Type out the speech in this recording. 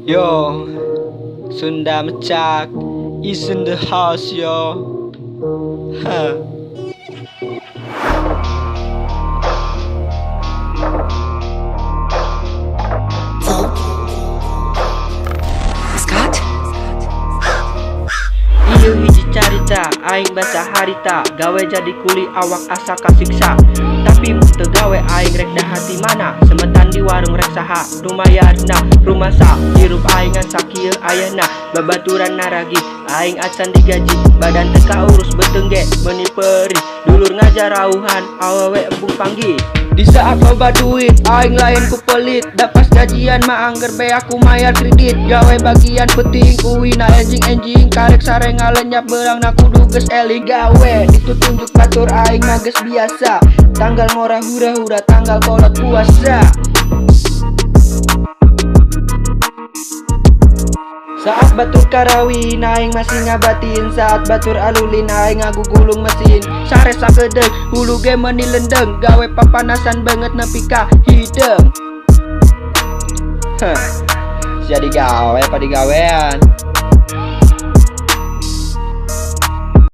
Yo, Sunda Mecak is in the house, yo. Huh. Scott? Ieu hiji carita, aing baca harita, gawe jadi kuli awak asa kasiksa. Tapi teu gawe aing rek dah hati mana, semetan di warung rek saha, lumayanna rumah sa, hirup aingan sakieu ayana, babaturan naragi, aing acan digaji, badan teka urus betengge, meni peri, dulur ngajar rauhan, awewe embung panggi. Di saat loba duit, aing lain ku pelit, dapas gajian mah angger be aku mayar kredit, gawe bagian penting kuina enjing karek sare ngalenyap belang na kudu geus eling gawe, itu tunjuk batur aing mah geus biasa, tanggal ngora hura-hura tanggal kolot puasa. Saat batur karawin aing masih ngabatin, saat batur alulin aing ngagugulung mesin, sare sakedeg hulu ge meuni lendeng, gawe papanasan banget nepi ka hideng. Jadi gawe apa digawean?